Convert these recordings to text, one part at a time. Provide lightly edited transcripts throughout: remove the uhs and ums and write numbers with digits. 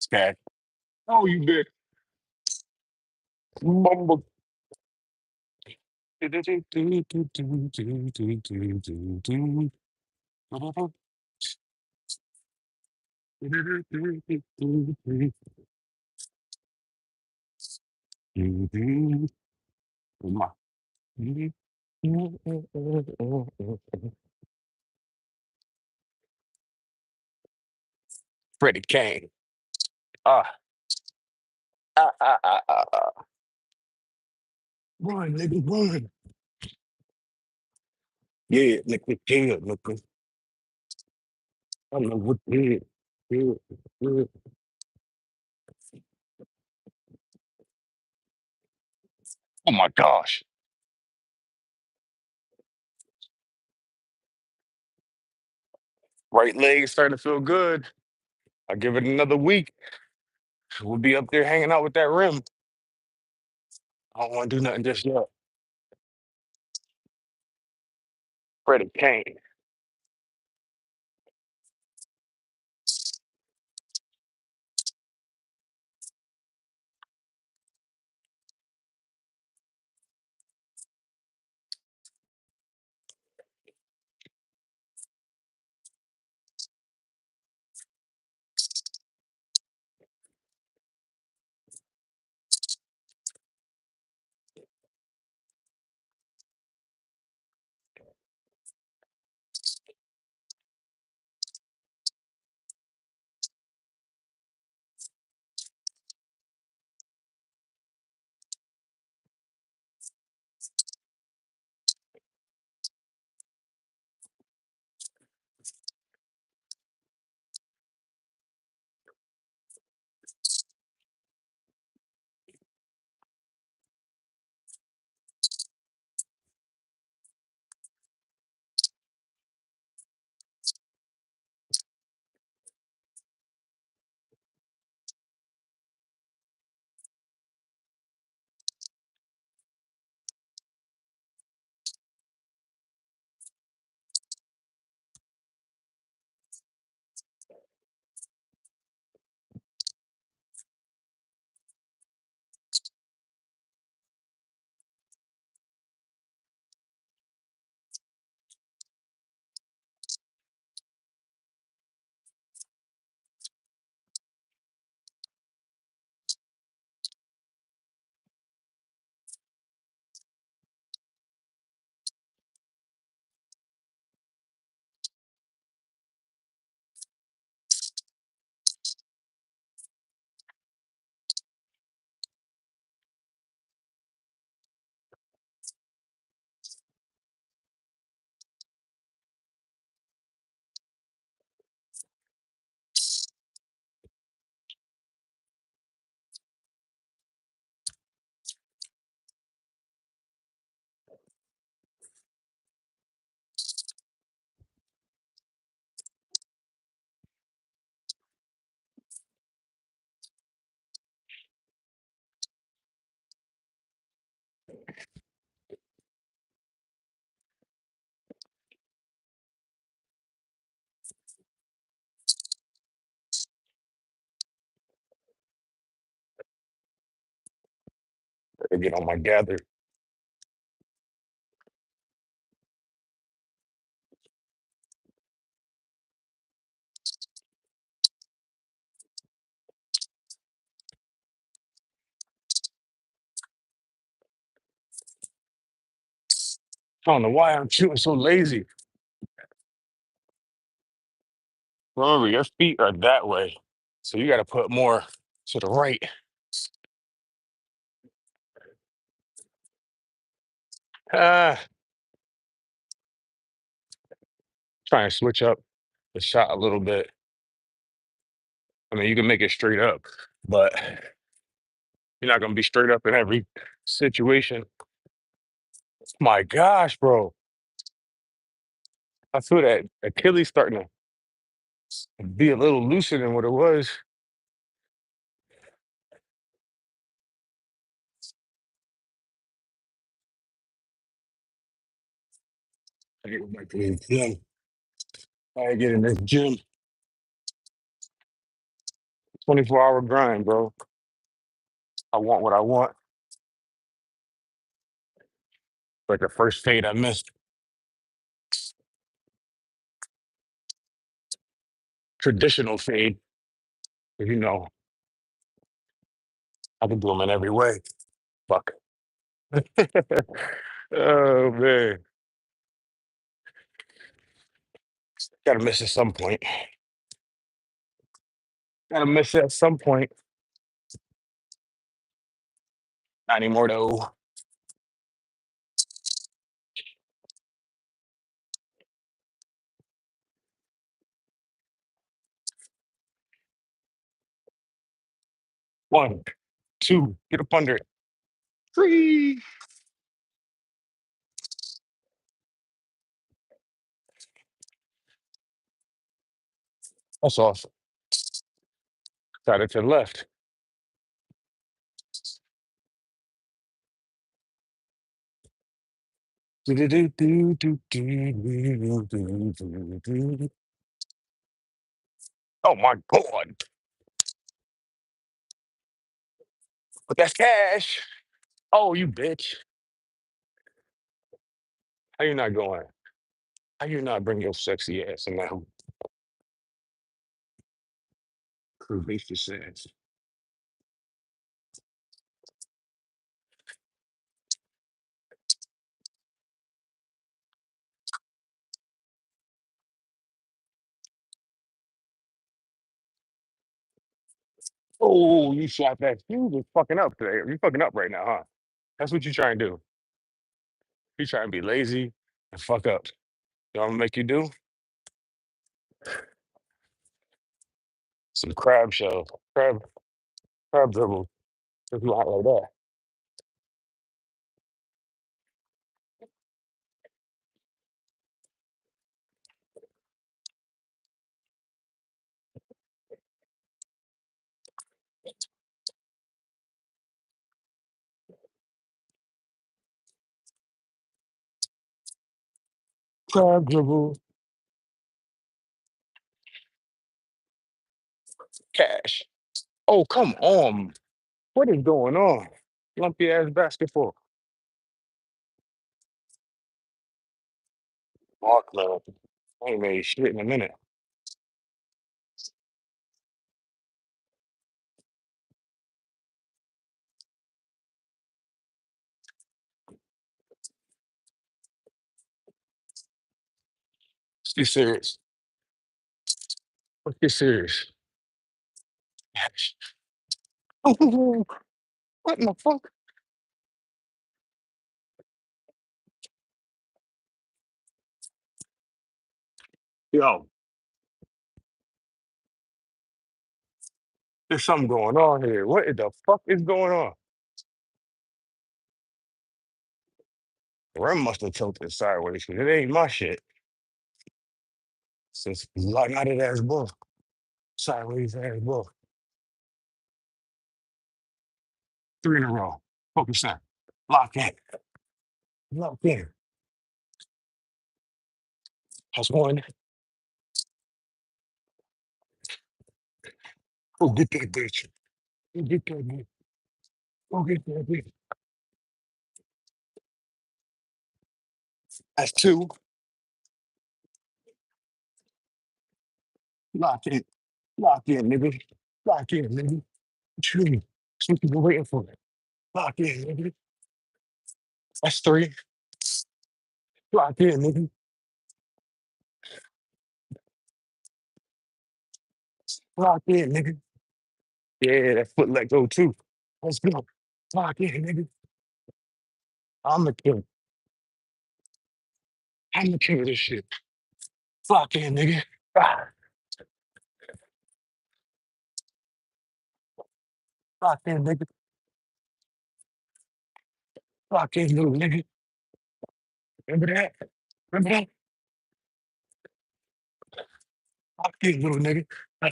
Okay. Oh, you did. Mumble. Freddie Kane. Ah, ah. Run, nigga, run. Yeah, nigga, yeah, nigga. I don't know what did. Yeah, yeah. Oh my gosh. Right leg is starting to feel good. I give it another week. We'll be up there hanging out with that rim. I don't want to do nothing just yet. Freddie Kane. Better get on my gather. I don't know why I'm shooting so lazy. Remember, your feet are that way. So you got to put more to the right. Ah, trying to switch up the shot a little bit. I mean, you can make it straight up, but you're not going to be straight up in every situation. My gosh, bro. I feel that Achilles starting to be a little looser than what it was. I get back to the gym. I get in this gym. 24-hour grind, bro. I want what I want. Like the first fade I missed, traditional fade. 'Cause, I can do them in every way. Fuck. Oh man, gotta miss at some point. Gotta miss it at some point. Not anymore though. 1, 2, get up under it. 3. That's off. Got it to the left. Oh my god. But that's cash. Oh, you bitch. How you not going? How you not bring your sexy ass in that curvaceous ass? Oh, you shot that. You just fucking up today. You fucking up right now, huh? That's what you trying to do. You trying to be lazy and fuck up. You know what I'm gonna make you do? Some crab shell. Crab dribble. If you out like that. Crab dribble. Cash. Oh, come on. What is going on? Lumpy ass basketball. Fuck, man. I ain't made shit in a minute. Let's get serious. Let's get serious. Cash. What in the fuck? Yo, there's something going on here. What in the fuck is going on? The rim must have tilted sideways because it ain't my shit. Since not it ass bull. Sideways ass bull. 3 in a row. Focus in. Lock in. Lock in. That's one. Go get that bitch. Go get that bitch. Go get that bitch. That's 2. Lock in. Lock in, nigga. Lock in, nigga. What you mean? That's what you been waiting for. Lock in, nigga. That's 3. Lock in, nigga. Lock in, nigga. Yeah, that foot let go too. Let's go. Lock in, nigga. I'm the king. I'm the king of this shit. Lock in, nigga. Ah, lock in, nigga. Lock in, little nigga. Remember that? Remember that? Lock in, little nigga. Ah,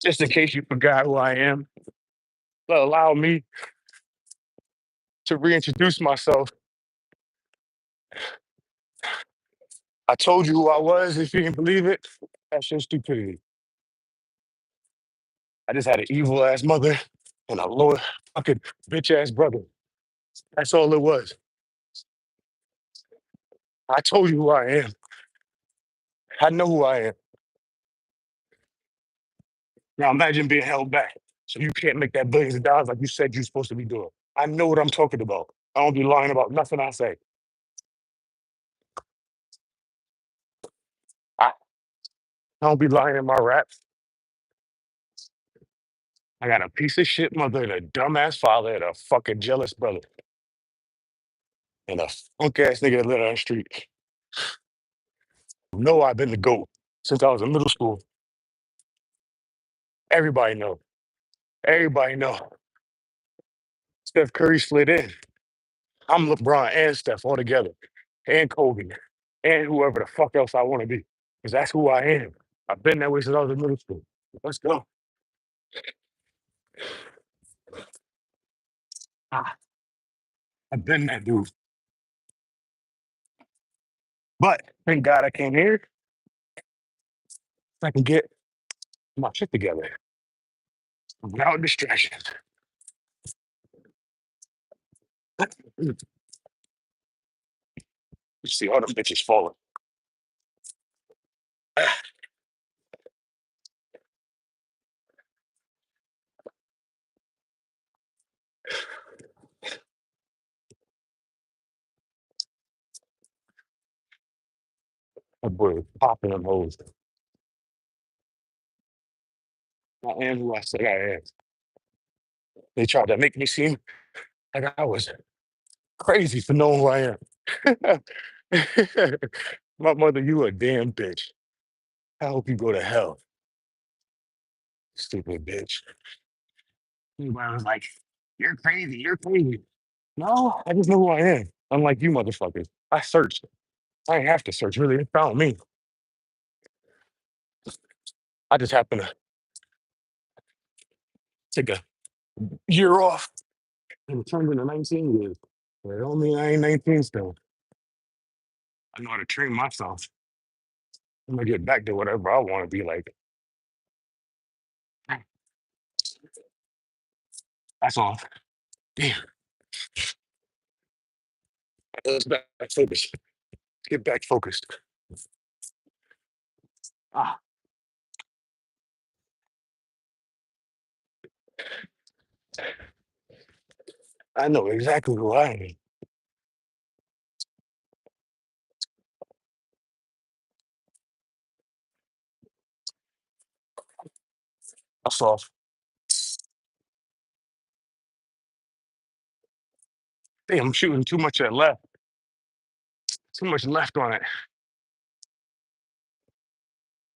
Just in case you forgot who I am, but allow me to reintroduce myself. I told you who I was. If you didn't believe it, that's your stupidity. I just had an evil ass mother and a low fucking bitch ass brother. That's all it was. I told you who I am. I know who I am. Now imagine being held back. So you can't make that billions of dollars like you said you're supposed to be doing. I know what I'm talking about. I don't be lying about nothing I say. I don't be lying in my raps. I got a piece of shit mother and a dumbass father and a fucking jealous brother and a punk ass nigga that live on the street. Know I've been the GOAT since I was in middle school. Everybody know. Everybody know. Steph Curry slid in. I'm LeBron and Steph all together. And Kobe. And whoever the fuck else I want to be. Because that's who I am. I've been that way since I was in middle school. Let's go. Ah, I've been that dude. But thank God I came here so I can get my shit together without distractions. You see all them bitches falling. That boy was popping them hoes. I am who I say I am. They tried to make me seem like I was crazy for knowing who I am. My mother, you a damn bitch. I hope you go to hell, stupid bitch. Everybody was like, you're crazy, you're crazy. No, I just know who I am. Unlike you motherfuckers. I searched. I ain't have to search, really. It found me. I just happened to take a year off and it turned into 19 years. But it don't mean I ain't 19 still. I know how to train myself. I'm gonna get back to whatever I want to be like. That's all. Damn. Let's back focus. Get back focused. Ah, I know exactly who I am. That's off. Damn, I'm shooting too much at left. Too much left on it.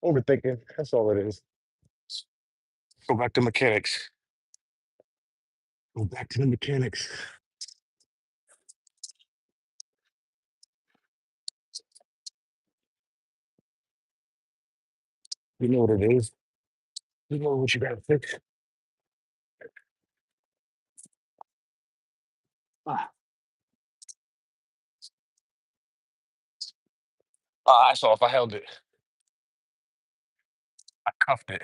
Overthinking. That's all it is. Go back to mechanics. Go back to the mechanics. You know what it is. You know what you gotta fix. Ah, I saw if I held it. I cuffed it.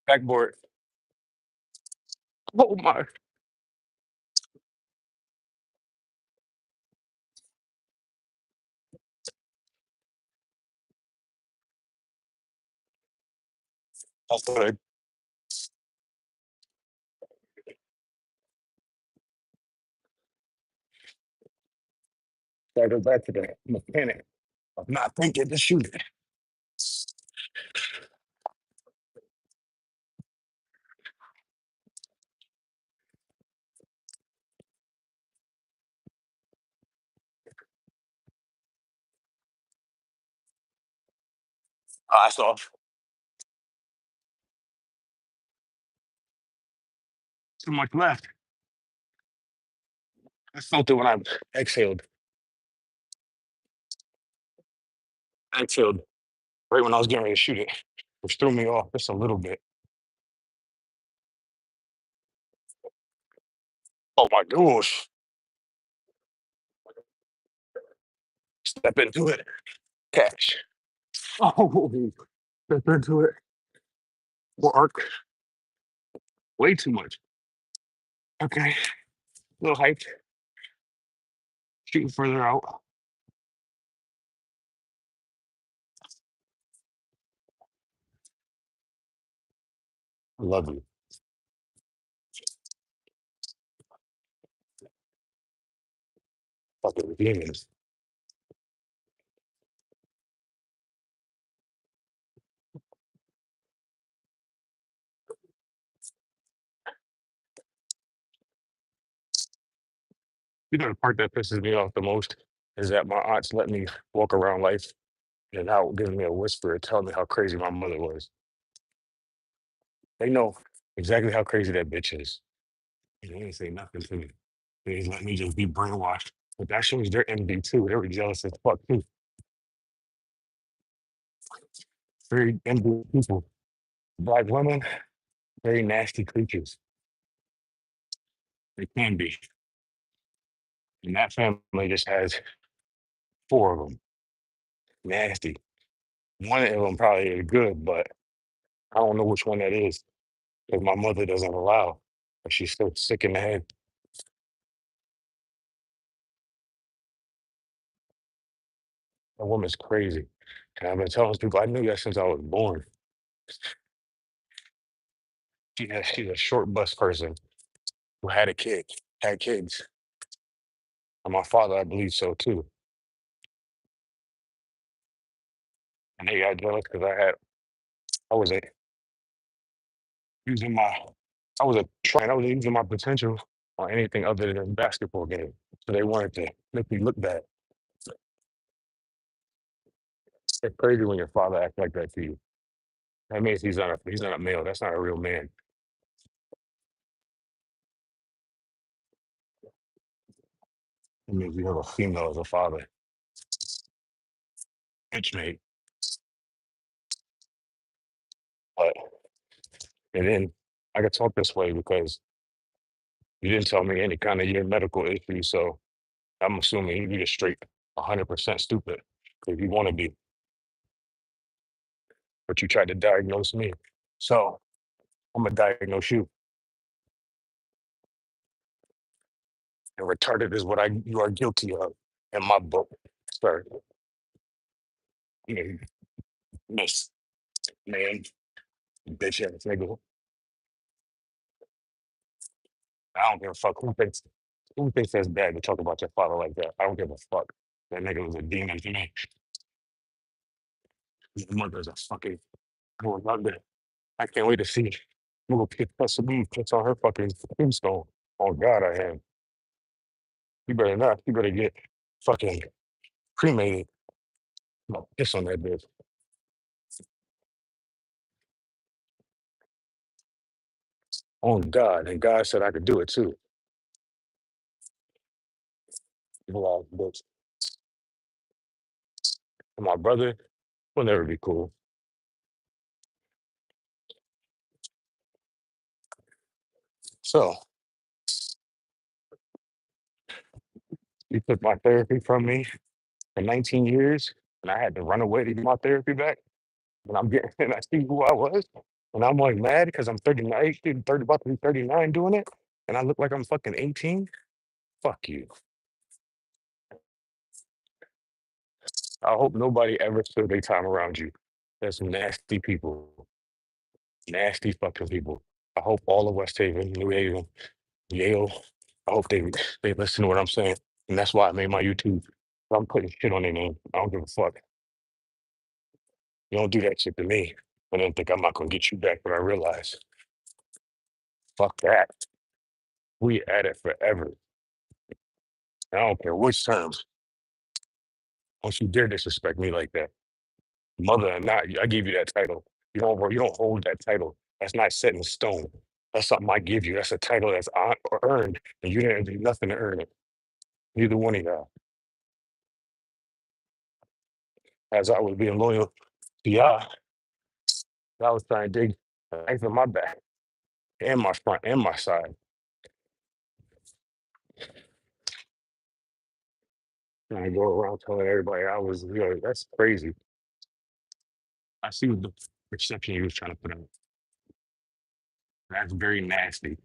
Backboard. Oh my. I thought I go back to the mechanic of not thinking to shoot it. I saw too much left. I felt it when I exhaled. Exhaled. right when I was getting ready to shoot it, which threw me off just a little bit. Oh my gosh. Step into it. Catch. Oh, step into it. More arc. Way too much. Okay. Little height. Shooting further out. I love you. Fucking demons. You know the part that pisses me off the most is that my aunts let me walk around life and now giving me a whisper and telling me how crazy my mother was. They know exactly how crazy that bitch is. And they ain't say nothing to me. They just let me just be brainwashed. But that shows their envy too. They were jealous as fuck too. Very envious people. Black women, very nasty creatures. They can be. And that family just has four of them. Nasty. One of them probably is good, but I don't know which one that is because my mother doesn't allow. But she's still sick in the head. That woman's crazy. And I've been telling people I knew that since I was born. She's a short bus person who had a kid, had kids. And my father, I believe so too. And they got jealous because I was a, using my, I was a trying, I was using my potential on anything other than basketball game. So they wanted to make me look bad. It's crazy when your father acts like that to you. That means he's not a male. That's not a real man. It means you have a female as a father. Bitch mate. But and then I could talk this way because you didn't tell me any kind of your medical issue. So I'm assuming you just straight 100% stupid because you want to be, but you tried to diagnose me. So I'm gonna diagnose you. And retarded is what you are guilty of in my book. Sir, you miss man, bitch ass nigga. I don't give a fuck who thinks that's bad to talk about your father like that. I don't give a fuck. That nigga was a demon to me. His mother's a fucking boy out there. I can't wait to see. I'm gonna put some puts on her fucking tombstone. Oh God, I am. You better not. You better get fucking cremated. No, piss on that bitch. Oh God, and God said I could do it too. Well, bitch. And my brother will never be cool. So you took my therapy from me for 19 years, and I had to run away to get my therapy back. And I'm getting, and I see who I was, and I'm like mad because I'm 39, dude, 30, about to be 39 doing it, and I look like I'm fucking 18. Fuck you. I hope nobody ever spend their time around you. There's some nasty people, nasty fucking people. I hope all of West Haven, New Haven, Yale, I hope they listen to what I'm saying. And that's why I made my YouTube. I'm putting shit on their name. I don't give a fuck. You don't do that shit to me. And then think I'm not gonna get you back, but I realize, fuck that. We at it forever. I don't care which terms. Don't you dare disrespect me like that. Mother or not, I gave you that title. You don't hold that title. That's not set in stone. That's something I give you. That's a title that's earned, and you didn't do nothing to earn it. Neither one of y'all. As I was being loyal Yeah, I was trying to dig a knife in my back and my front and my side. And I go around telling everybody I was, that's crazy. I see what the perception you was trying to put out. That's very nasty.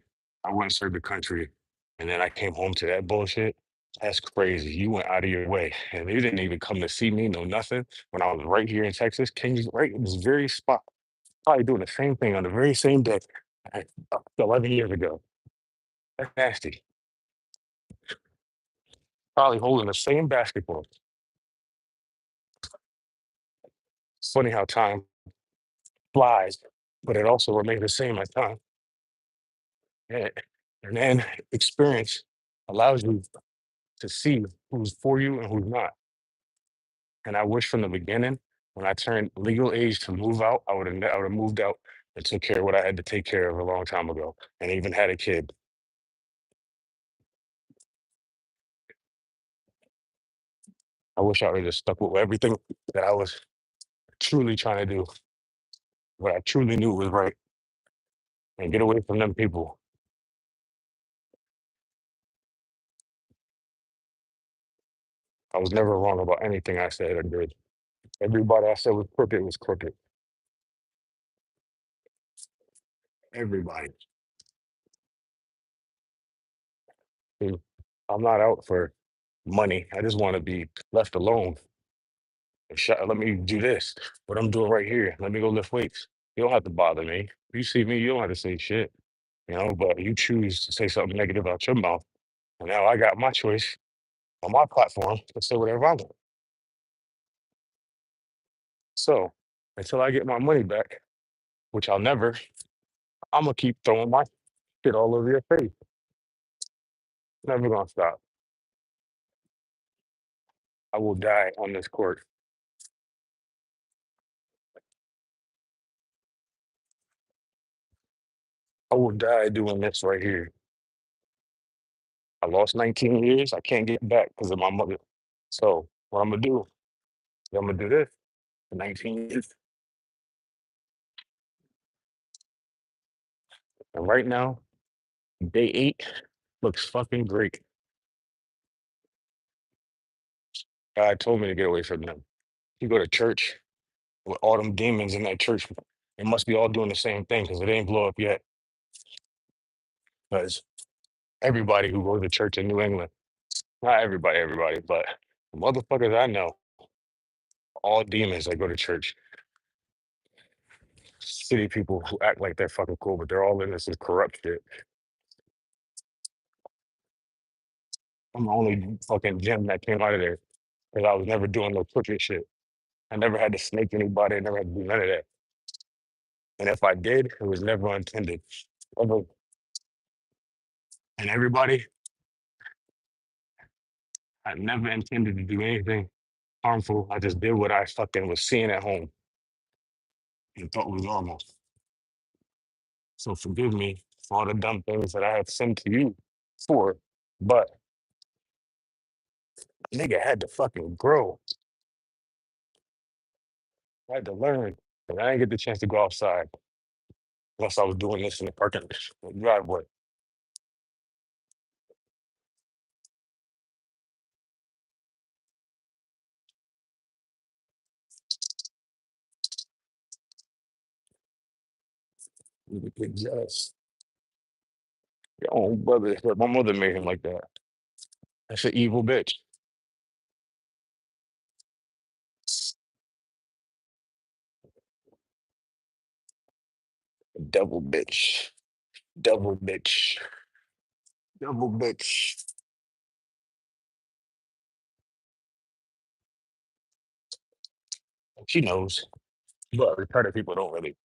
I went and served the country, and then I came home to that bullshit. That's crazy. You went out of your way, and you didn't even come to see me, no nothing. When I was right here in Texas, can you right in this very spot, probably doing the same thing on the very same day, uh, 11 years ago. That's nasty. Probably holding the same basketball. It's funny how time flies, but it also remains the same as time. And, and then experience allows you to see who's for you and who's not. And I wish from the beginning, when I turned legal age to move out, I would have moved out and took care of what I had to take care of a long time ago, and even had a kid. I wish I would have just stuck with everything that I was truly trying to do, what I truly knew was right, and get away from them people. I was never wrong about anything I said or did. Everybody I said was crooked was crooked. Everybody. Mm. I'm not out for money. I just want to be left alone. Let me do this. What I'm doing right here. Let me go lift weights. You don't have to bother me. If you see me, you don't have to say shit. But you choose to say something negative out your mouth. And now I got my choice on my platform to say whatever I want. So until I get my money back, which I'll never, I'm gonna keep throwing my shit all over your face. Never gonna stop. I will die on this court. I will die doing this right here. I lost 19 years. I can't get back because of my mother. So what I'm gonna do is I'm gonna do this for 19 years. And right now, day 8 looks fucking great. God told me to get away from them. You go to church with all them demons in that church. They must be all doing the same thing because it ain't blow up yet. Because everybody who goes to church in New England, not everybody, but the motherfuckers I know, all demons that go to church. City people who act like they're fucking cool, but they're all in this is corrupt shit. I'm the only fucking gem that came out of there because I was never doing no crooked shit. I never had to snake anybody. I never had to do none of that. And if I did, it was never intended. Ever. And everybody, I never intended to do anything harmful. I just did what I fucking was seeing at home and thought was normal. So forgive me for all the dumb things that I have sent to you for. But nigga had to fucking grow. I had to learn. And I didn't get the chance to go outside unless I was doing this in the parking driveway. You get jealous. Your own brother, but my mother made him like that. That's an evil bitch. Devil bitch. Devil bitch. Devil bitch. She knows. But retarded people don't really,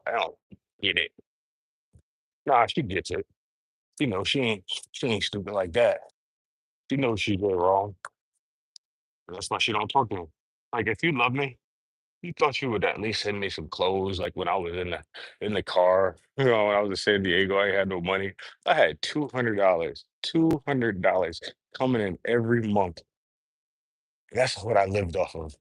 I don't get it. Nah, she gets it. She ain't stupid like that. She knows she did wrong. That's why she don't talk to him. Like if you love me, you thought you would at least send me some clothes. Like when I was in the car, when I was in San Diego, I had no money. I had $200, $200 coming in every month. That's what I lived off of.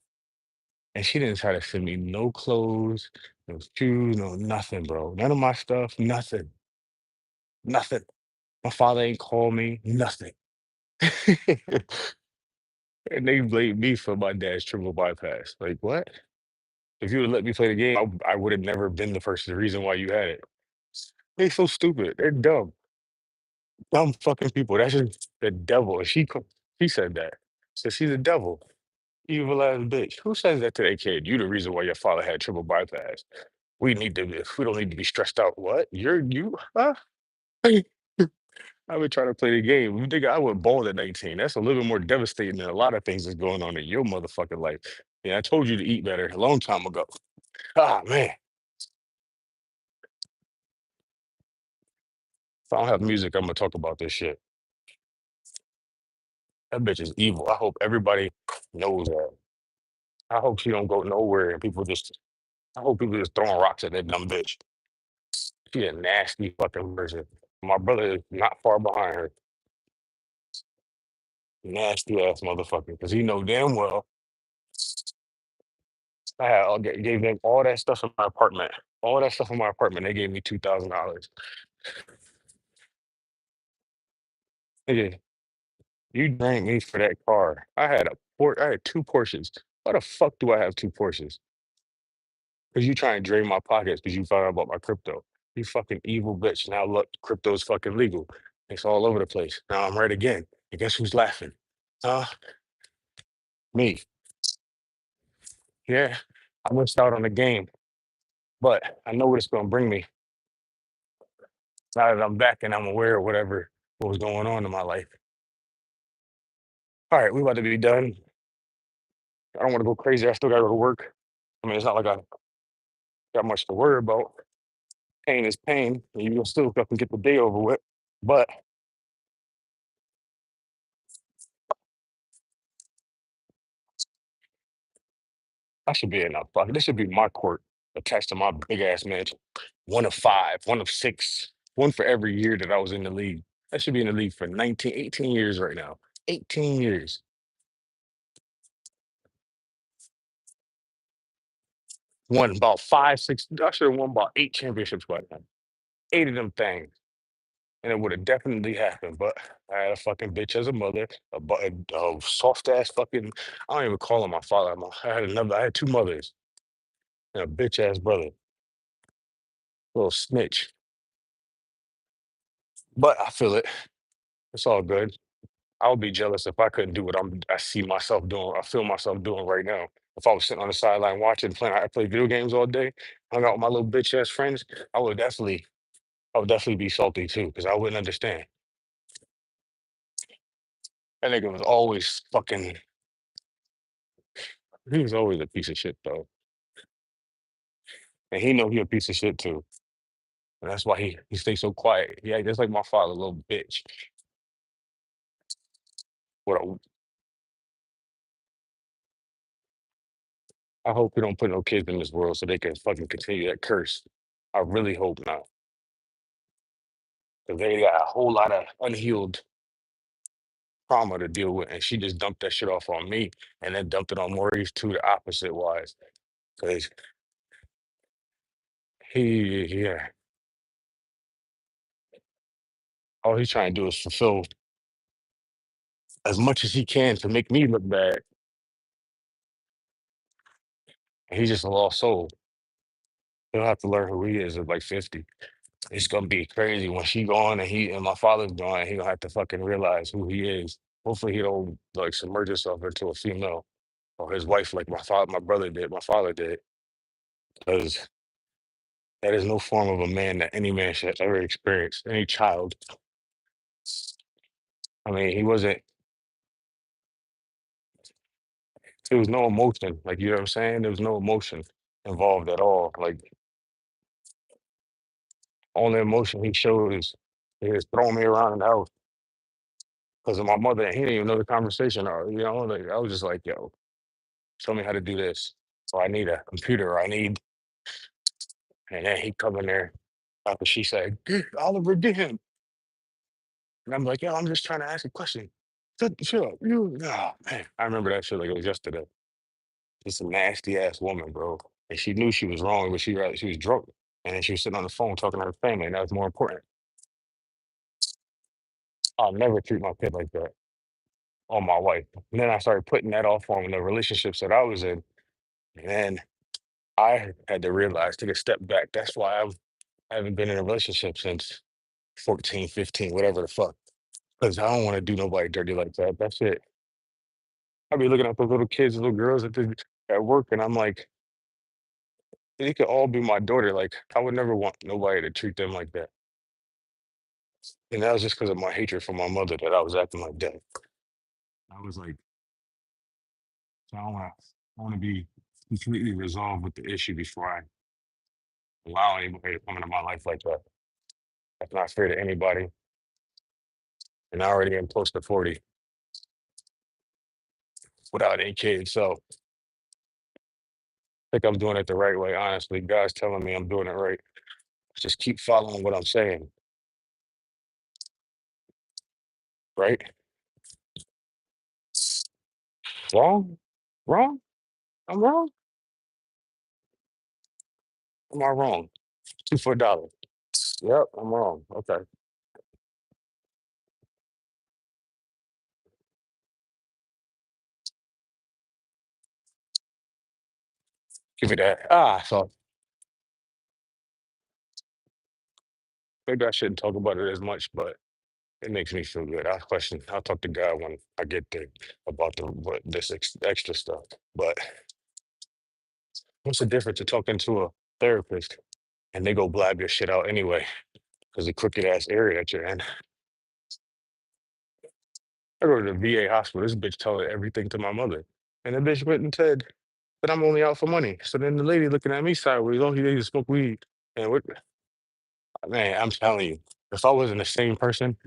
And she didn't try to send me no clothes, no shoes, no nothing, bro. None of my stuff, nothing, nothing. My father ain't called me, nothing. And they blame me for my dad's triple bypass. Like, what? If you would let me play the game, I would have never been the reason why you had it. They so stupid. They're dumb. Dumb fucking people. That's just the devil. And she said that. So she's the devil. Evil ass bitch. Who says that to their kid? You the reason why your father had triple bypass. We don't need to be stressed out. What? You huh? I've been trying to play the game. You think I was born at 19. That's a little bit more devastating than a lot of things that's going on in your motherfucking life. Yeah, I told you to eat better a long time ago. Ah man. If I don't have music, I'm gonna talk about this shit. That bitch is evil. I hope everybody knows that. I hope she don't go nowhere and I hope people just throwing rocks at that dumb bitch. She a nasty fucking person. My brother is not far behind her. Nasty ass motherfucker. Because he know damn well gave them all that stuff in my apartment. All that stuff in my apartment. They gave me $2,000. Nigga, you drank me for that car. I had two Porsches. Why the fuck do I have two Porsches? Because you trying to drain my pockets because you found out about my crypto. You fucking evil bitch. Now look, crypto's fucking legal. It's all over the place. Now I'm right again. And guess who's laughing? Huh? Me. Yeah. I missed out on the game, but I know what it's gonna bring me now that I'm back and I'm aware of what was going on in my life. All right, we about to be done. I don't want to go crazy. I still gotta go to work. I mean, it's not like I got much to worry about. Pain is pain, and you can still fucking get the day over with. But I should be enough. Fuck, this should be my court attached to my big ass mansion. One of five, one of six, one for every year that I was in the league. I should be in the league for 19, 18 years right now. 18 years. Won about five, six. I should have won about eight championships by now. Eight of them things. And it would have definitely happened. But I had a fucking bitch as a mother, a soft ass fucking, I don't even call him my father. I had two mothers and a bitch ass brother, little snitch. But I feel it. It's all good. I would be jealous if I couldn't do what I see myself doing. I feel myself doing right now. If I was sitting on the sideline watching, I play video games all day, hung out with my little bitch ass friends, I would definitely be salty too, because I wouldn't understand. That nigga was always fucking. He was always a piece of shit though, and he know he a piece of shit too, and that's why he stays so quiet. Yeah, just like my father, little bitch. What a, I hope we don't put no kids in this world so they can fucking continue that curse. I really hope not, because they got a whole lot of unhealed trauma to deal with, and she just dumped that shit off on me, and then dumped it on Maurice too, the opposite wise, because yeah, all he's trying to do is fulfill as much as he can to make me look bad. And he's just a lost soul. He'll have to learn who he is at like 50. It's gonna be crazy when she gone and he and my father's gone. He gonna have to fucking realize who he is. Hopefully, he don't like submerge himself into a female or his wife like my brother did, my father did, because that is no form of a man that any man should ever experience. Any child. I mean, he wasn't. There was no emotion. Like you know what I'm saying. There was no emotion involved at all. Like only emotion he showed is he was throwing me around in the house because of my mother, and he didn't even know the conversation. Or like I was just like, yo, show me how to do this. So I need a computer. Or I need, and then he come in there after she said, "Get Oliver, get him." And I'm like, yo, I'm just trying to ask a question. Shut up. You, oh, man. I remember that shit like it was yesterday. Just a nasty ass woman, bro. And she knew she was wrong, but she was drunk, and then she was sitting on the phone talking to her family, and that was more important. I'll never treat my kid like that on my wife. And then I started putting that off on the relationships that I was in, and then I had to realize, take a step back. That's why I haven't been in a relationship since 14, 15, whatever the fuck. Because I don't want to do nobody dirty like that. That's it. I be looking at those little kids, little girls at work, and I'm like, they could all be my daughter. Like, I would never want nobody to treat them like that. And that was just because of my hatred for my mother that I was acting like that. I was like, so I want to be completely resolved with the issue before I allow anybody to come into my life like that. That's not fair to anybody. And I already am close to 40 without any kids. So I think I'm doing it the right way, honestly. God's telling me I'm doing it right. Just keep following what I'm saying, right? Wrong? Wrong? I'm wrong? Am I wrong? Two for a dollar. Yep, I'm wrong. Okay. Give me that. So maybe I shouldn't talk about it as much, but it makes me feel good. I'll talk to God when I get there about this extra stuff. But what's the difference of talking to a therapist and they go blab your shit out anyway because the crooked ass area that you're in? I go to the VA hospital. This bitch telling everything to my mother. And the bitch went and said that I'm only out for money. So then the lady looking at me sideways, oh, he need to smoke weed. And what, man, I'm telling you, if I wasn't the same person,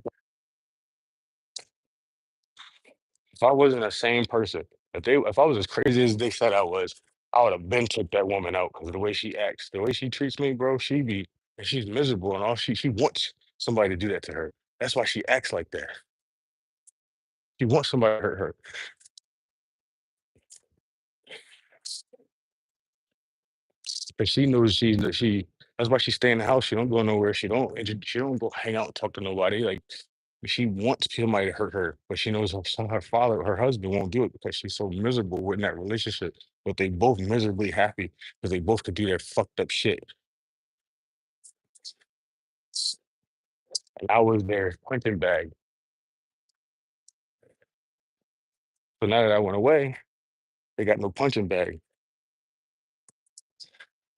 if I wasn't the same person, if I was as crazy as they said I was, I would have been took that woman out because of the way she acts, the way she treats me, bro. And she's miserable and all she wants somebody to do that to her. That's why she acts like that. She wants somebody to hurt her. But she knows she that's why she stay in the house. She don't go nowhere. She don't go hang out and talk to nobody. Like she wants somebody to hurt her, but she knows her father, her husband won't do it because she's so miserable in that relationship. But they both miserably happy because they both could do their fucked up shit. And I was their punching bag. So now that I went away, they got no punching bag.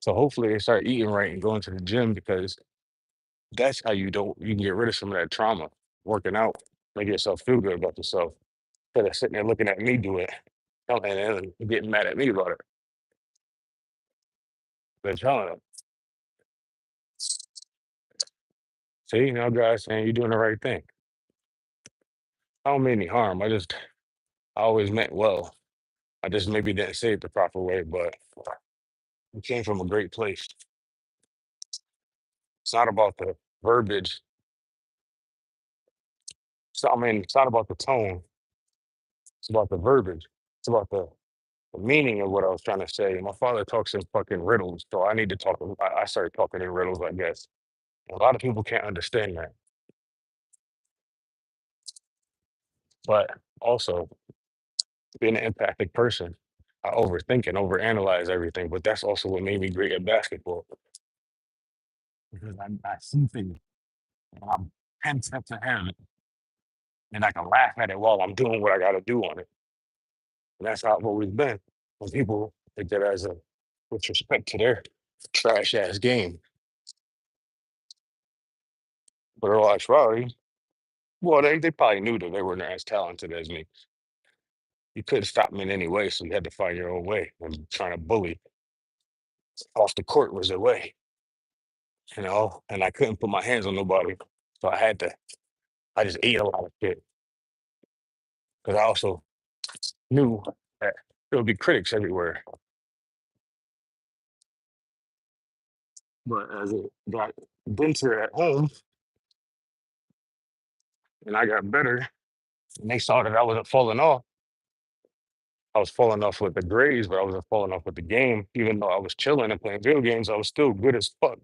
So hopefully they start eating right and going to the gym because that's how you can get rid of some of that trauma. Working out, make yourself feel good about yourself. Instead of sitting there looking at me do it, and getting mad at me about it. Been telling them, see, now guys saying you're doing the right thing. I don't mean any harm. I always meant well. I just maybe didn't say it the proper way, but it came from a great place. It's not about the verbiage. It's not about the tone. It's about the verbiage. It's about the meaning of what I was trying to say. My father talks in fucking riddles, so I need to talk. I started talking in riddles, I guess. A lot of people can't understand that, but also being an empathic person, I overthink and overanalyze everything. But that's also what made me great at basketball because I see things and I'm 10 steps ahead and I can laugh at it while I'm doing what I got to do on it. And that's how I've always been. When people take that as a with respect to their trash ass game, but in all actuality, well, they probably knew that they weren't as talented as me. You couldn't stop me in any way, so you had to find your own way. And trying to bully off the court was the way, and I couldn't put my hands on nobody. So I just ate a lot of shit because I also knew that there would be critics everywhere. But as it got denser at home and I got better and they saw that I wasn't falling off, I was falling off with the grades, but I wasn't falling off with the game. Even though I was chilling and playing video games, I was still good as fuck.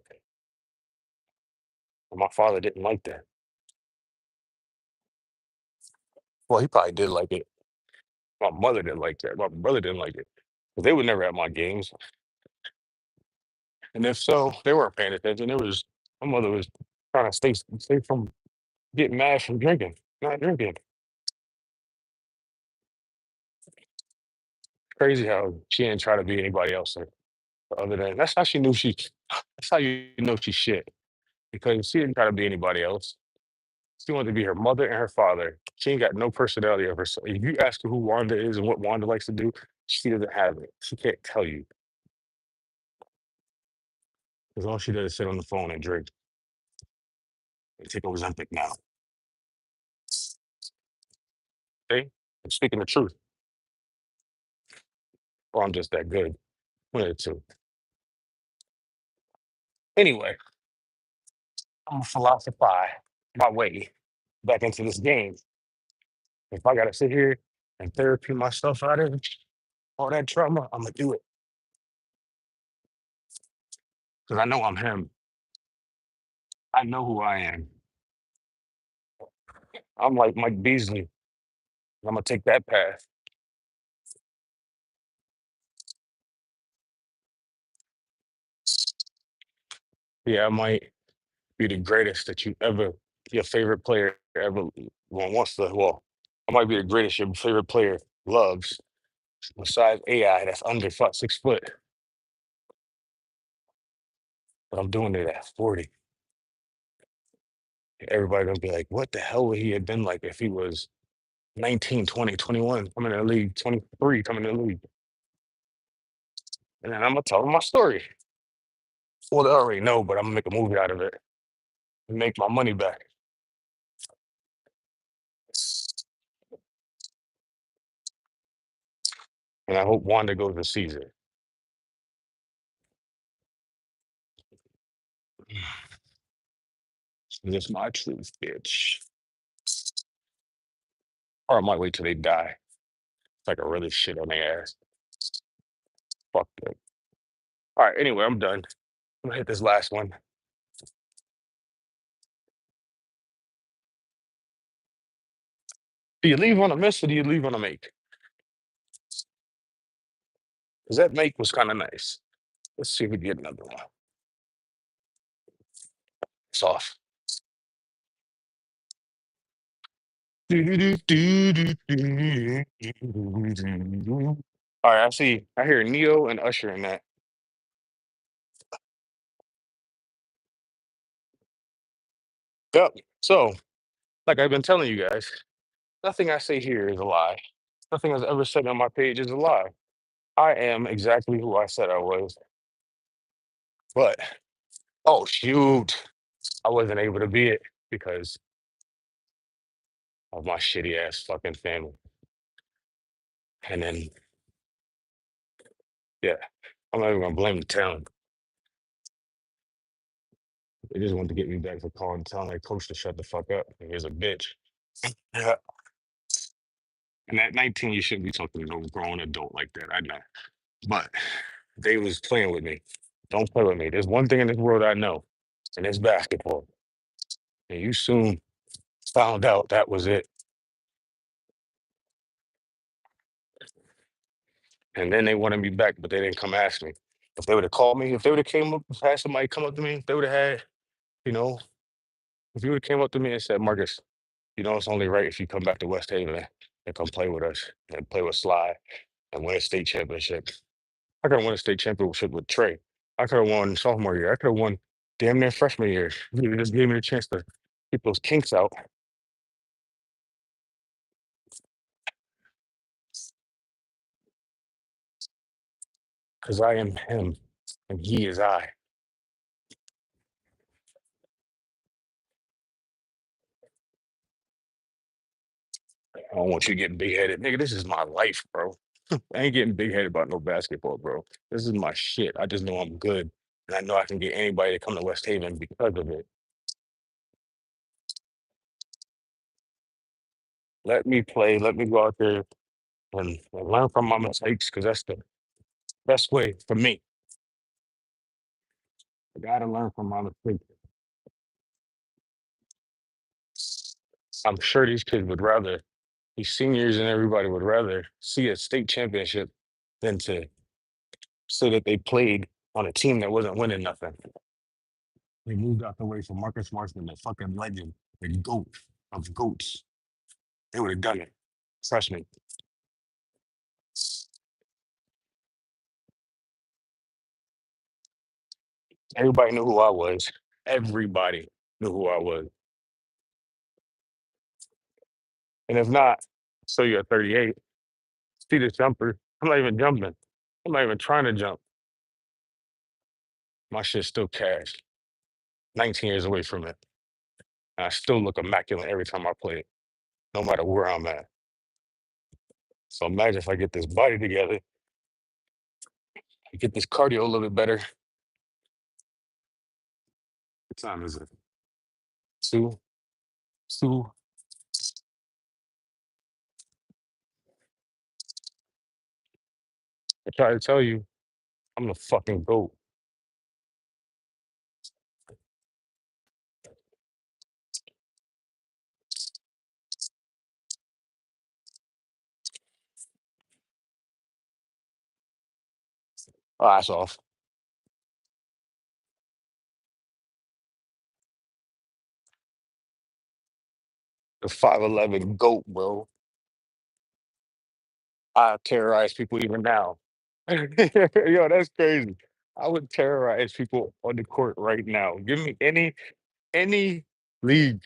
And my father didn't like that. Well, he probably did like it. My mother didn't like that. My brother didn't like it. 'Cause they would never at my games. And if so, they weren't paying attention. It was my mother was trying to stay from getting mad from drinking, not drinking. Crazy how she didn't try to be anybody else other than that's how she knew she that's how you know she's shit. Because she didn't try to be anybody else. She wanted to be her mother and her father. She ain't got no personality of herself. If you ask her who Wanda is and what Wanda likes to do, she doesn't have it. She can't tell you. Because all she does is sit on the phone and drink and take Ozempic now. See? I'm speaking the truth. Or I'm just that good. One of the two. Anyway, I'm gonna philosophize my way back into this game. If I gotta sit here and therapy myself out of all that trauma, I'm gonna do it. Because I know I'm him. I know who I am. I'm like Mike Beasley. I'm gonna take that path. Yeah, I might be the greatest that you ever, your favorite player ever wants to. Well, I might be the greatest your favorite player loves, besides AI that's under 6 foot. But I'm doing it at 40. Everybody gonna be like, what the hell would he have been like if he was 19, 20, 21, coming in the league, 23, coming in the league? And then I'm gonna tell them my story. Well, they already know, but I'm gonna make a movie out of it and make my money back. And I hope Wanda goes to Caesar. That's my truth, bitch. Or I might wait till they die. It's like a really shit on their ass. Fuck that. All right, anyway, I'm done. I'm gonna hit this last one. Do you leave on a miss or do you leave on a make? Because that make was kind of nice. Let's see if we get another one. It's off. All right, I see. I hear Neo and Usher in that. Yep. So, like I've been telling you guys, nothing I say here is a lie. Nothing I've ever said on my page is a lie. I am exactly who I said I was. But, oh, shoot. I wasn't able to be it because of my shitty ass fucking family. And then, yeah, I'm not even gonna blame the town. They just wanted to get me back for calling telling their coach to shut the fuck up. And he's a bitch. Yeah. And at 19, you shouldn't be talking to no grown adult like that. I know. But they was playing with me. Don't play with me. There's one thing in this world I know, and it's basketball. And you soon found out that was it. And then they wanted me back, but they didn't come ask me. If they would have called me, if they would have came up, had somebody come up to me, if they would have had, you know, if you would have came up to me and said, Marcus, you know, it's only right if you come back to West Haven and come play with us and play with Sly and win a state championship. I could have won a state championship with Trey. I could have won sophomore year. I could have won damn near freshman year. You just gave me the chance to keep those kinks out because I am him and he is I. I don't want you getting big headed. Nigga, this is my life, bro. I ain't getting big headed about no basketball, bro. This is my shit. I just know I'm good. And I know I can get anybody to come to West Haven because of it. Let me play. Let me go out there and learn from my mistakes because that's the best way for me. I gotta learn from my mistakes. I'm sure these kids would rather, these seniors and everybody would rather see a state championship than to say that they played on a team that wasn't winning nothing. They moved out the way for Marcus Marston, the fucking legend, the GOAT of GOATs. They would have done it. Trust me. Everybody knew who I was. Everybody knew who I was. And if not, so you're 38, see the jumper. I'm not even jumping. I'm not even trying to jump. My shit's still cash. 19 years away from it. And I still look immaculate every time I play it, no matter where I'm at. So imagine if I get this body together, get this cardio a little bit better. What time is it? Two, two. I try to tell you, I'm the fucking GOAT. Oh, that's off. The 5'11" GOAT, bro. I terrorize people even now. Yo, that's crazy. I would terrorize people on the court right now. Give me any league.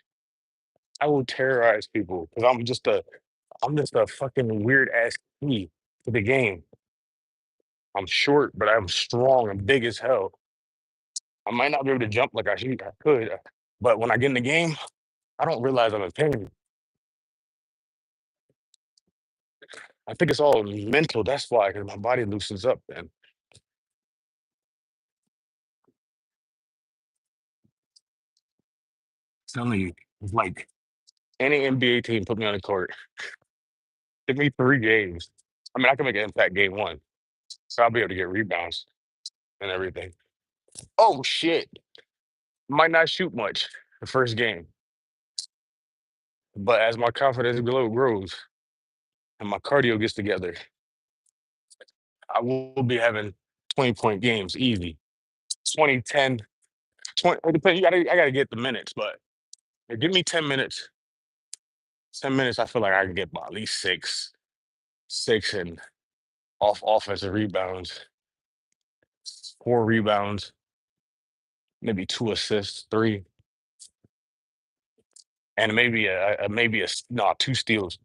I will terrorize people because I'm just a fucking weird ass key to the game. I'm short, but I'm strong and big as hell. I might not be able to jump like I could, but when I get in the game, I don't realize I'm in pain. I think it's all mental. That's why, because my body loosens up. And telling you, it's like any NBA team put me on the court. Give me 3 games. I mean, I can make an impact game one, so I'll be able to get rebounds and everything. Oh shit! Might not shoot much the first game, but as my confidence grows and my cardio gets together, I will be having 20-point games easy. 20, 10, 20. It depends. I gotta get the minutes, but give me 10 minutes. 10 minutes, I feel like I can get about at least six and off offensive rebounds, 4 rebounds, maybe 2 assists, three, and no 2 steals.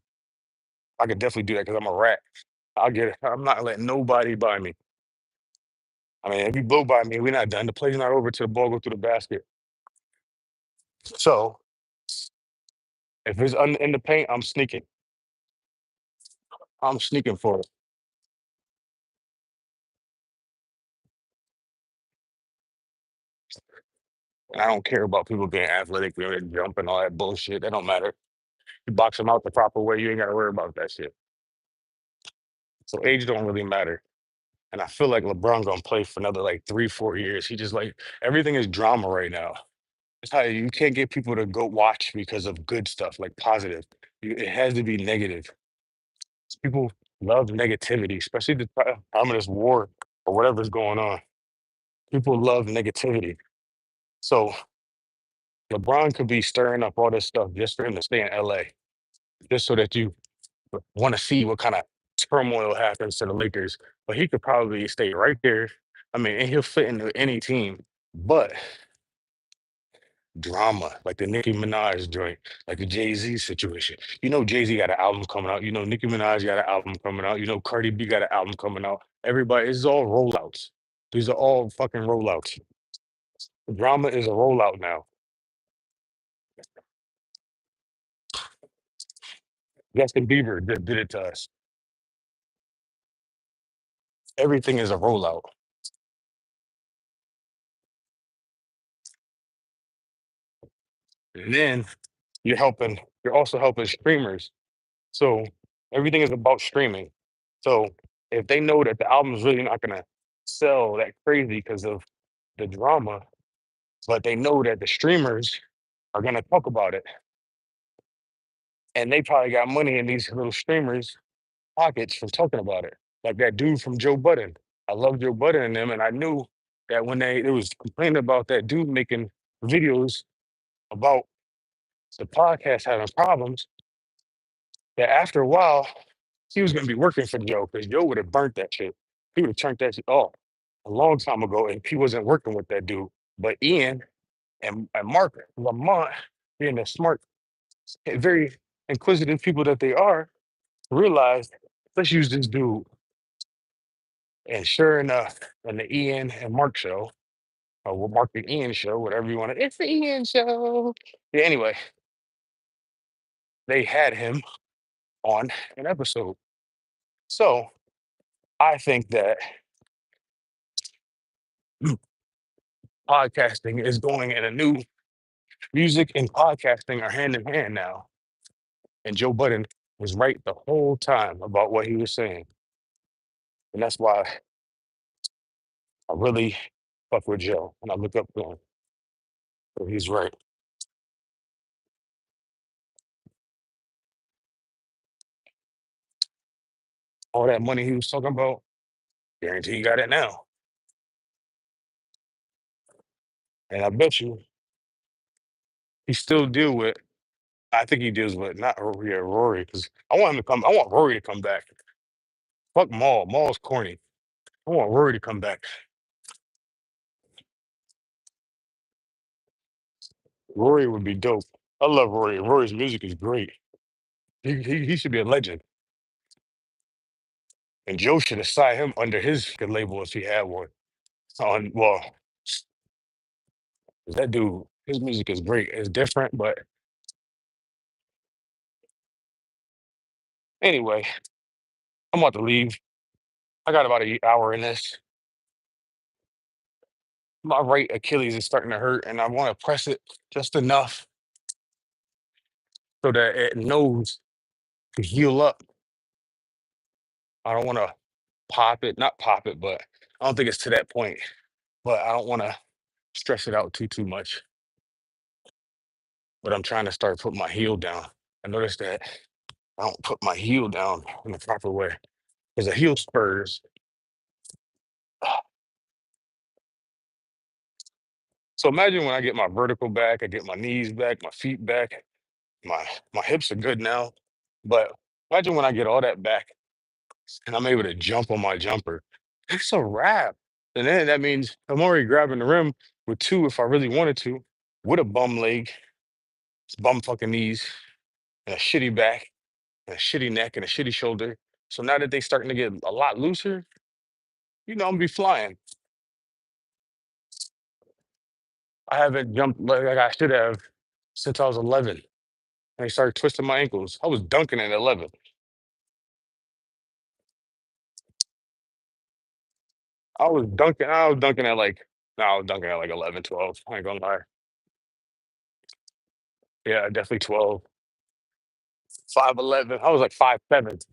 I could definitely do that because I'm a rat. I'll get it. I'm not letting nobody by me. I mean, if you blow by me, we're not done. The play's not over till the ball go through the basket. So if it's in the paint, I'm sneaking. I'm sneaking for it. And I don't care about people being athletic, jumping, all that bullshit. That don't matter. You box them out the proper way, you ain't got to worry about that shit. So age don't really matter. And I feel like LeBron gonna play for another like 3, 4 years. He just like everything is drama right now. It's how you can't get people to go watch because of good stuff, like positive. It has to be negative. People love negativity, especially the time of this war or whatever's going on. People love negativity. So LeBron could be stirring up all this stuff just for him to stay in LA, just so that you want to see what kind of turmoil happens to the Lakers. But he could probably stay right there. I mean, and he'll fit into any team. But drama, like the Nicki Minaj joint, like the Jay-Z situation. You know, Jay-Z got an album coming out. You know, Nicki Minaj got an album coming out. You know, Cardi B got an album coming out. Everybody, it's all rollouts. These are all fucking rollouts. Drama is a rollout now. Justin Bieber did it to us. Everything is a rollout. And then you're also helping streamers. So Everything is about streaming. So if they know that the album is really not gonna sell that crazy because of the drama, but they know that the streamers are gonna talk about it, and they probably got money in these little streamers' pockets from talking about it. Like that dude from Joe Budden. I love Joe Budden and them, and I knew that when they was complaining about that dude making videos about the podcast having problems, that after a while he was gonna be working for Joe because Joe would have burnt that shit. He would have turned that shit off a long time ago if he wasn't working with that dude. But Ian and Mark Lamont, being the smart, very inquisitive people that they are, realized, let's use this dude. And sure enough, on the Ian and Mark show, or Mark and Ian show, whatever you want to, it's the Ian show. Yeah, anyway, they had him on an episode. So I think that podcasting is going in a new music and podcasting are hand in hand now. And Joe Budden was right the whole time about what he was saying. And that's why I really fuck with Joe and I look up to him. So he's right. All that money he was talking about, guarantee he got it now. And I bet you he still deal with, I think he deals with not Rory, yeah, Rory, because I want Rory to come back. Fuck Maul. Maul's corny. I want Rory to come back. Rory would be dope. I love Rory. Rory's music is great. He should be a legend. And Joe should have signed him under his good label if he had one. On well, 'cause that dude, his music is great. It's different, but anyway, I'm about to leave. I got about an hour in this. My right Achilles is starting to hurt, and I want to press it just enough so that it knows to heal up. I don't want to pop it, not pop it, but I don't think it's to that point. But I don't want to stress it out too much. But I'm trying to start putting my heel down. I noticed that I don't put my heel down in the proper way because the heel spurs. So imagine when I get my vertical back, I get my knees back, my feet back, my my hips are good now. But imagine when I get all that back and I'm able to jump on my jumper. It's a wrap. And then that means I'm already grabbing the rim with two if I really wanted to, with a bum leg, bum fucking knees, and a shitty back, and a shitty neck, and a shitty shoulder. So now that they starting to get a lot looser, I'm gonna be flying. I haven't jumped like I should have since I was 11. And I started twisting my ankles. I was dunking at 11. I was dunking at like, no, I was dunking at like 11, 12. I ain't gonna lie. Yeah, definitely 12, 5'11". I was like 5'7".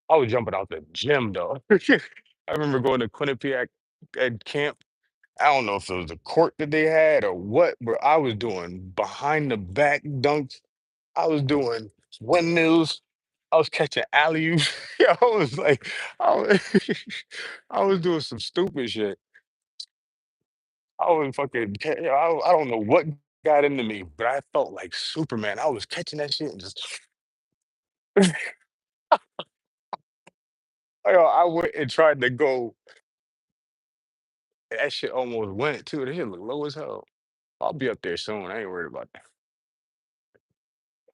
I was jumping out the gym though. I remember going to Quinnipiac at camp. I don't know if it was the court that they had or what, but I was doing behind the back dunks. I was doing windmills. I was catching alley-oops. Yeah, I was like, I was, I was doing some stupid shit. I was fucking, I don't know what got into me, but I felt like Superman. I was catching that shit and just, I went and tried to go. That shit almost went too. That shit look low as hell. I'll be up there soon. I ain't worried about that.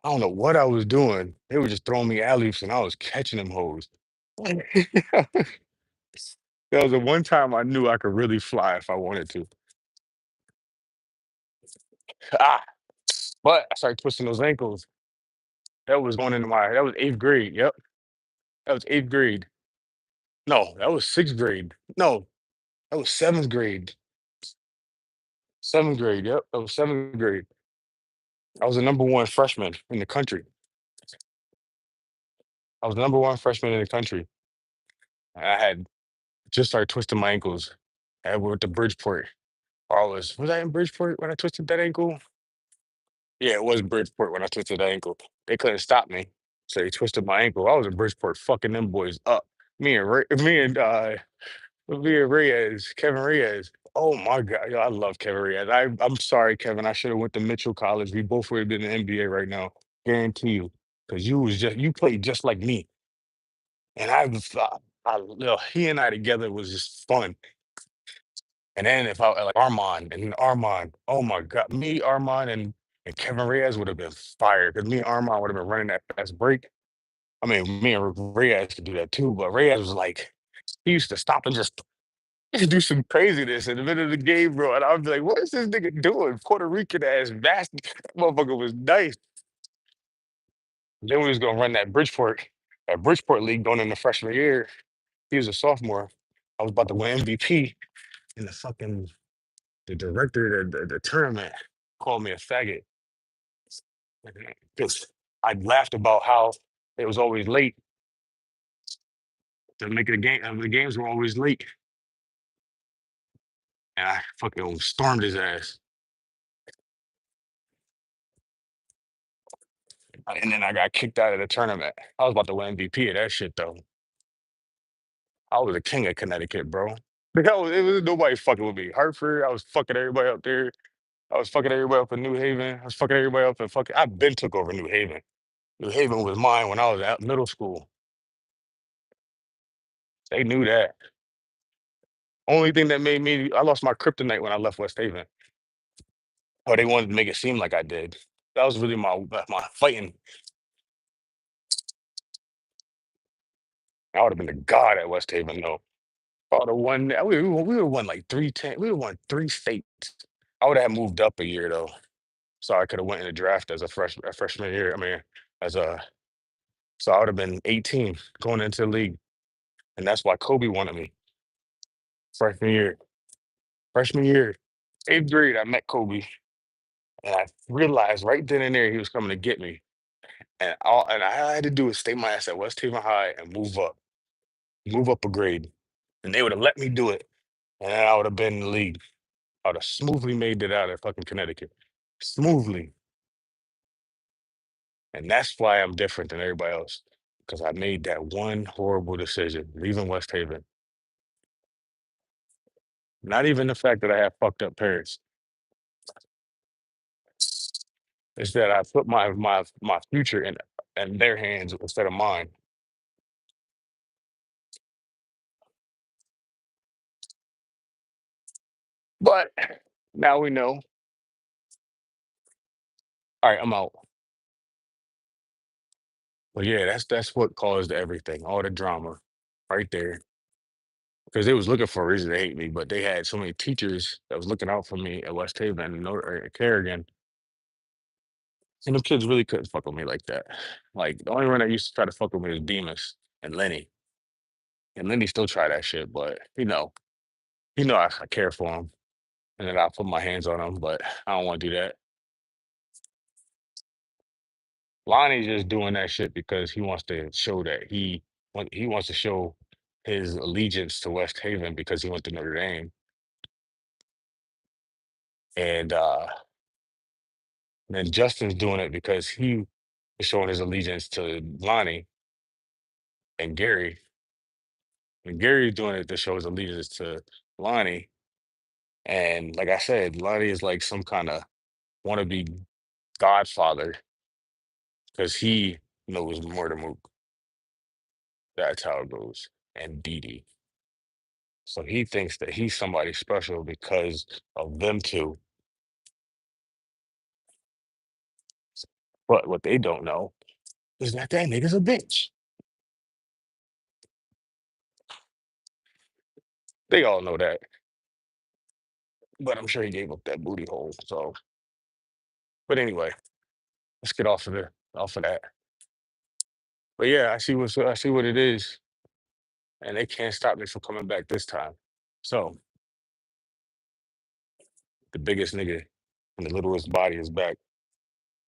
I don't know what I was doing. They were just throwing me alley-oops and I was catching them hoes. That was the one time I knew I could really fly if I wanted to. Ah, but I started twisting those ankles. That was eighth grade. Yep. That was eighth grade. No, that was sixth grade. No, that was seventh grade. Seventh grade. Yep. That was seventh grade. I was the number one freshman in the country. I was the number one freshman in the country. I had just started twisting my ankles. I went to Bridgeport. Was I in Bridgeport when I twisted that ankle? Yeah, it was Bridgeport when I twisted that ankle. They couldn't stop me, so they twisted my ankle. I was in Bridgeport fucking them boys up. Me and Reyes, Kevin Reyes. Oh my God, yo, I love Kevin Reyes. I'm sorry, Kevin. I should have went to Mitchell College. We both would have been in the NBA right now, guarantee you, because you played just like me, and he and I together was just fun. And then if I like Armand, oh my God, me, Armand, and Kevin Reyes would have been fired because me and Armand would have been running that fast break. I mean, me and Reyes could do that too, but Reyes was like, he used to stop and just do some craziness in the middle of the game, bro. And I'd be like, what is this nigga doing? Puerto Rican ass bastard. Motherfucker was nice. Then we was gonna run that Bridgeport league going in the freshman year. He was a sophomore. I was about to win MVP, and the director of the tournament called me a faggot. Because I laughed about how it was always late to make it a game. The games were always late, and I fucking stormed his ass. And then I got kicked out of the tournament. I was about to win MVP of that shit though. I was the king of Connecticut, bro. It was nobody fucking with me. Hartford, I was fucking everybody up there. I was fucking everybody up in New Haven. I was fucking everybody up in fucking. I've been took over New Haven. New Haven was mine when I was at middle school. They knew that. Only thing that made me, I lost my kryptonite when I left West Haven. Oh, they wanted to make it seem like I did. That was really my fighting. I would have been the god at West Haven though. I would have won. We would have won like 310. We would have won three states. I would have moved up a year though, so I could have went in the draft as a freshman year. I mean, as a so I would have been 18 going into the league, and that's why Kobe wanted me freshman year. Freshman year, eighth grade, I met Kobe, and I realized right then and there he was coming to get me. And I had to do was stay my ass at West Haven High and move up a grade, and they would have let me do it, and then I would have been in the league. I would have smoothly made it out of fucking Connecticut, smoothly, and that's why I'm different than everybody else because I made that one horrible decision leaving West Haven. Not even the fact that I have fucked up parents. It's that I put my future in their hands instead of mine. But now we know. All right, I'm out. But yeah, that's what caused everything, all the drama, right there. Because they was looking for a reason to hate me, but they had so many teachers that was looking out for me at West Haven and Carrigan, and them kids really couldn't fuck with me like that. Like the only one that used to try to fuck with me was Demas and Lenny, and Lenny still try that shit, but I care for him, and then I put my hands on him, but I don't want to do that. Lonnie's just doing that shit because he wants to show that he wants to show his allegiance to West Haven because he went to Notre Dame, and then Justin's doing it because he is showing his allegiance to Lonnie and Gary, and Gary's doing it to show his allegiance to Lonnie. And like I said, Lonnie is like some kind of wannabe godfather because he knows more than Mook. That's how it goes. And Dee Dee. So he thinks that he's somebody special because of them two. But what they don't know is that that nigga's a bitch. They all know that. But I'm sure he gave up that booty hole. So, but anyway, let's get off of that. But yeah, I see what it is, and they can't stop me from coming back this time. So the biggest nigga and the littlest body is back.